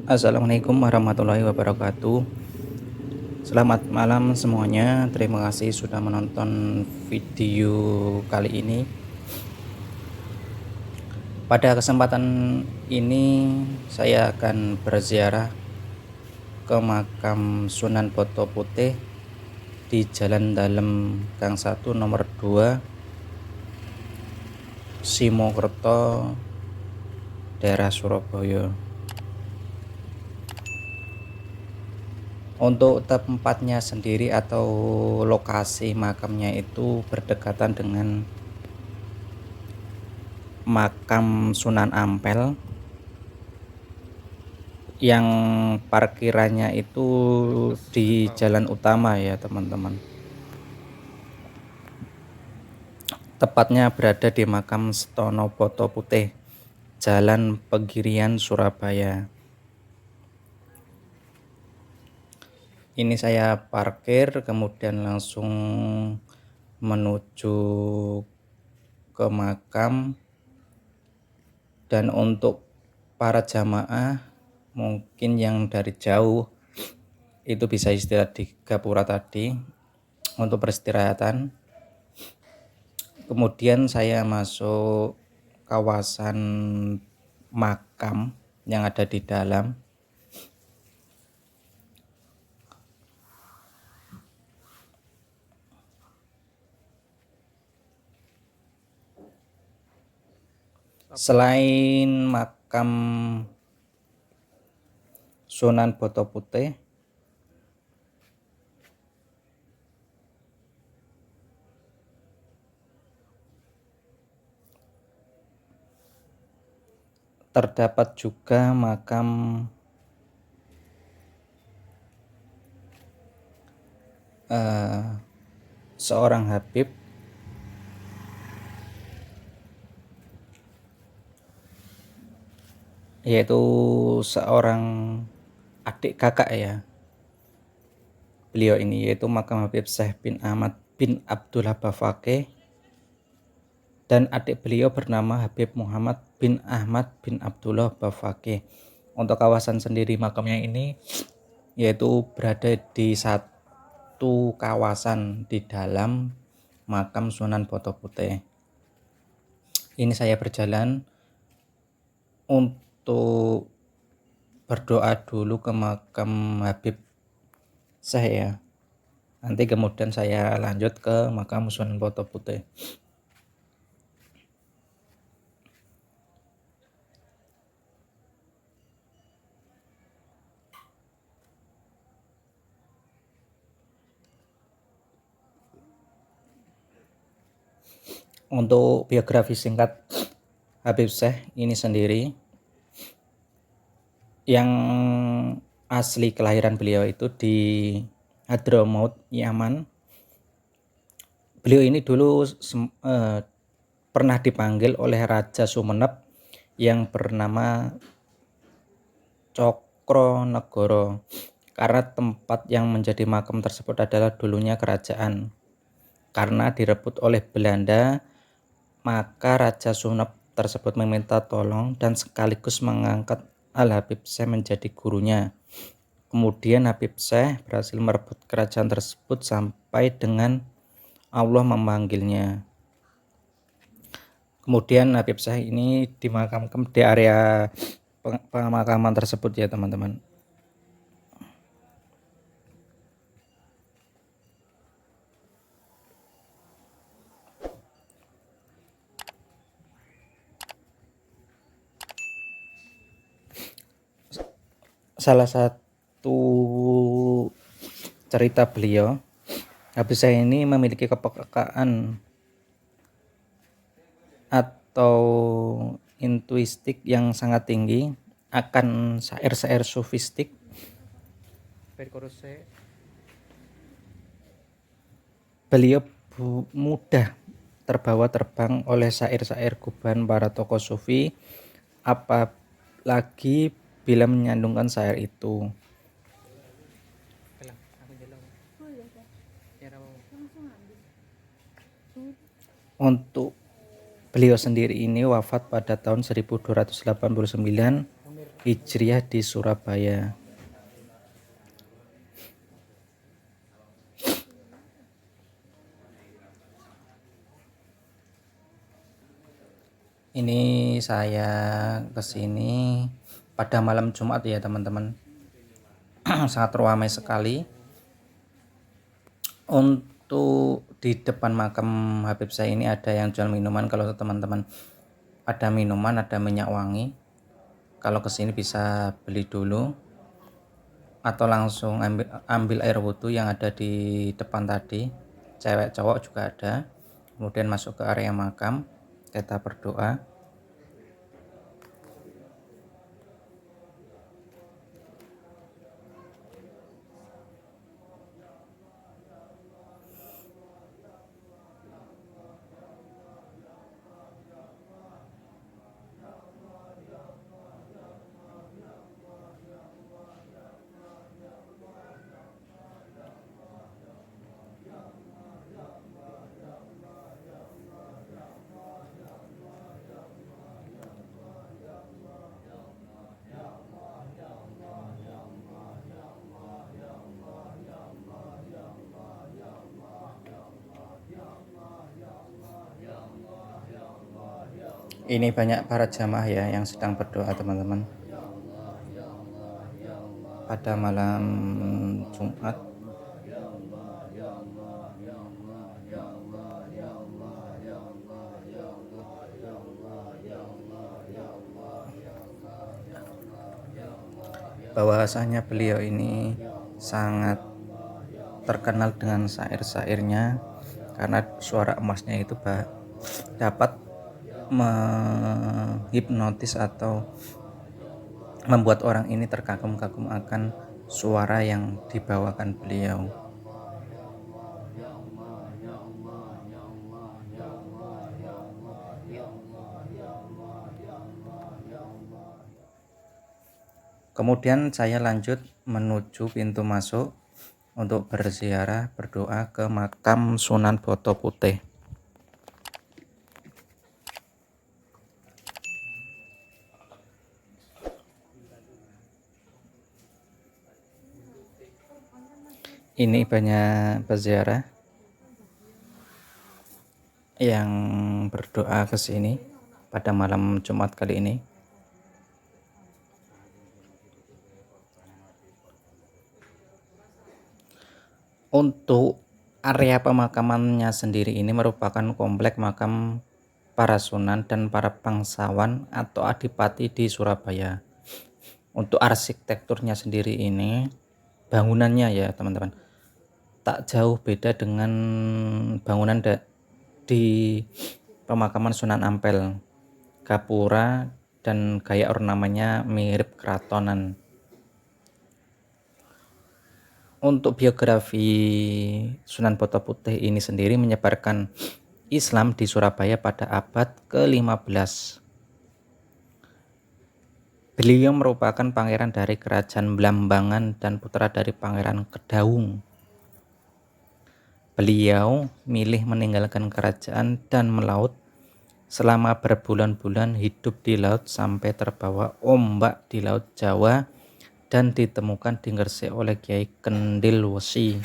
Assalamualaikum warahmatullahi wabarakatuh. Selamat malam semuanya. Terima kasih sudah menonton video kali ini. Pada kesempatan ini saya akan berziarah ke makam Sunan Boto Putih di Jalan Dalem Gang 1 nomor 2 Simokerto, daerah Surabaya. Untuk tempatnya sendiri atau lokasi makamnya itu berdekatan dengan makam Sunan Ampel yang parkirannya itu di jalan utama ya teman-teman. Tepatnya berada di makam Stono Boto Putih, Jalan Pegirian, Surabaya. Ini saya parkir kemudian langsung menuju ke makam. Dan untuk para jamaah mungkin yang dari jauh itu bisa istirahat di gapura tadi untuk peristirahatan. Kemudian saya masuk kawasan makam yang ada di dalam. Selain makam Sunan Boto Putih, terdapat juga makam seorang Habib yaitu seorang adik kakak ya beliau ini, yaitu makam Habib Syekh bin Ahmad bin Abdullah Bafaqih, dan adik beliau bernama Habib Muhammad bin Ahmad bin Abdullah Bafaqih. Untuk kawasan sendiri makamnya ini yaitu berada di satu kawasan di dalam makam Sunan Boto Putih. Ini saya berjalan untuk berdoa dulu ke makam Habib saya. Nanti kemudian saya lanjut ke makam Sunan Boto Putih. Untuk biografi singkat Habib Syekh ini sendiri, yang asli kelahiran beliau itu di Hadramaut, Yaman. Beliau ini dulu pernah dipanggil oleh Raja Sumenep yang bernama Cokronegoro, karena tempat yang menjadi makam tersebut adalah dulunya kerajaan. Karena direbut oleh Belanda, maka Raja Sumenep tersebut meminta tolong dan sekaligus mengangkat Al-Habib Syekh menjadi gurunya. Kemudian Habib Syekh berhasil merebut kerajaan tersebut sampai dengan Allah memanggilnya. Kemudian Habib Syekh ini dimakamkan di area pemakaman tersebut ya teman-teman. Salah satu cerita beliau, Habib Syekh ini memiliki kepekaan atau intuistik yang sangat tinggi akan syair-syair sufistik. Beliau mudah terbawa terbang oleh syair-syair guban para tokoh sufi, apalagi bila menyandungkan syair itu. Untuk Beliau sendiri ini wafat pada tahun 1289 Hijriah di Surabaya. Ini saya kesini pada malam Jumat ya teman-teman. Sangat ramai sekali. Untuk di depan makam Habib saya ini ada yang jual minuman. Kalau teman-teman ada minuman, ada minyak wangi, kalau kesini bisa beli dulu atau langsung ambil air wudhu yang ada di depan tadi. Cewek cowok juga ada. Kemudian masuk ke area makam, kita berdoa. Ini banyak para jamaah ya yang sedang berdoa teman-teman pada malam Jumat. Bahwasanya beliau ini sangat terkenal dengan syair-syairnya karena suara emasnya itu dapat menghipnotis atau membuat orang ini terkagum-kagum akan suara yang dibawakan beliau. Kemudian saya lanjut menuju pintu masuk untuk berziarah berdoa ke makam Sunan Boto Putih. Ini banyak peziarah yang berdoa ke sini pada malam Jumat kali ini. Untuk area pemakamannya sendiri ini merupakan komplek makam para sunan dan para bangsawan atau adipati di Surabaya. Untuk arsitekturnya sendiri ini, bangunannya ya teman-teman, tak jauh beda dengan bangunan di pemakaman Sunan Ampel. Gapura dan gaya ornamennya mirip keratonan. Untuk biografi Sunan Boto Putih ini sendiri menyebarkan Islam di Surabaya pada abad ke-15. Beliau merupakan pangeran dari kerajaan Blambangan dan putra dari Pangeran Kedaung. Beliau milih meninggalkan kerajaan dan melaut. Selama berbulan-bulan hidup di laut sampai terbawa ombak di Laut Jawa dan ditemukan di Gresik oleh Kiai Kendil Wesi.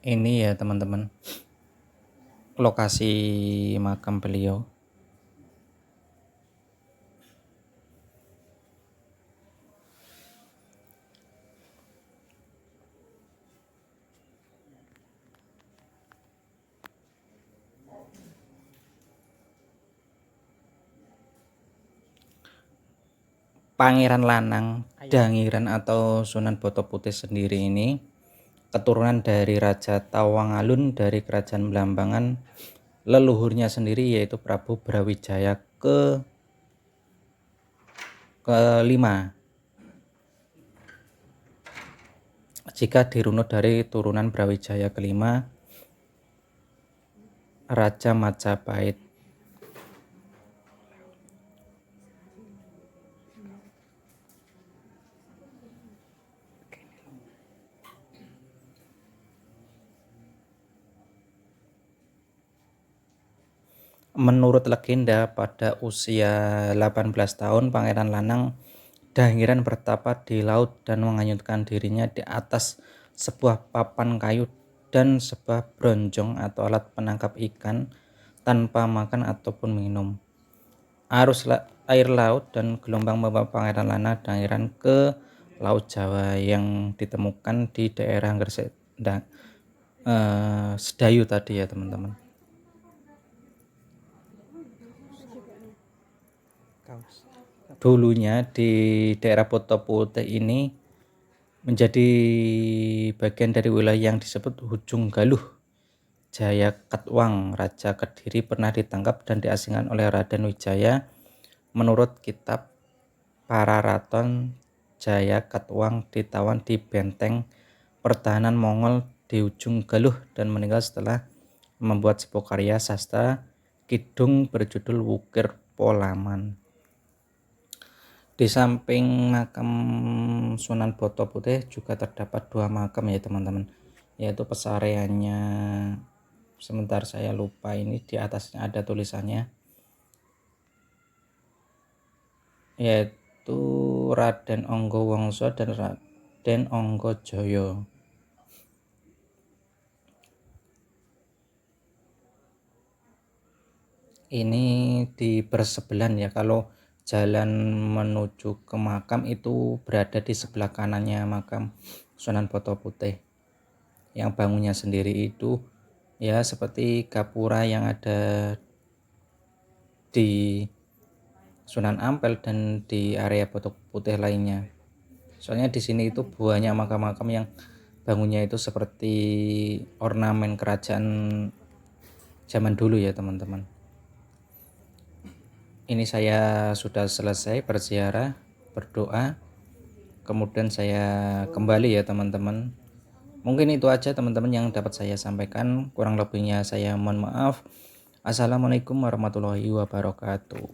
Ini ya teman-teman, lokasi makam beliau. Pangeran Lanang Dangiran atau Sunan Boto Putih sendiri ini keturunan dari Raja Tawangalun dari Kerajaan Blambangan. Leluhurnya sendiri yaitu Prabu Brawijaya kelima. Jika dirunut dari turunan Brawijaya kelima, Raja Majapahit. Menurut legenda, pada usia 18 tahun Pangeran Lanang Dahiran bertapa di laut dan menghanyutkan dirinya di atas sebuah papan kayu dan sebuah bronjong atau alat penangkap ikan tanpa makan ataupun minum. Arus air laut dan gelombang membawa Pangeran Lanang Dahiran ke Laut Jawa yang ditemukan di daerah Gresik Sedayu tadi ya teman-teman. Dulunya di daerah Poto Putih ini menjadi bagian dari wilayah yang disebut Hujung Galuh. Jaya Katwang, Raja Kediri, pernah ditangkap dan diasingkan oleh Raden Wijaya. Menurut kitab Pararaton, Jaya Katwang ditawan di benteng pertahanan Mongol di Ujung Galuh dan meninggal setelah membuat sebuah karya sastra kidung berjudul Wukir Polaman. Di samping makam Sunan Boto Putih juga terdapat 2 makam ya teman-teman, yaitu pesareannya, sebentar saya lupa, ini di atasnya ada tulisannya, yaitu Raden Onggo Wongso dan Raden Onggo Joyo. Ini di bersebelah ya, kalau jalan menuju ke makam itu berada di sebelah kanannya makam Sunan Boto Putih. Yang bangunnya sendiri itu ya seperti gapura yang ada di Sunan Ampel dan di area Boto Putih lainnya. Soalnya di sini itu banyak makam-makam yang bangunnya itu seperti ornamen kerajaan zaman dulu ya teman-teman. Ini saya sudah selesai berziarah, berdoa, kemudian saya kembali ya teman-teman. Mungkin itu aja teman-teman yang dapat saya sampaikan, kurang lebihnya saya mohon maaf. Assalamualaikum warahmatullahi wabarakatuh.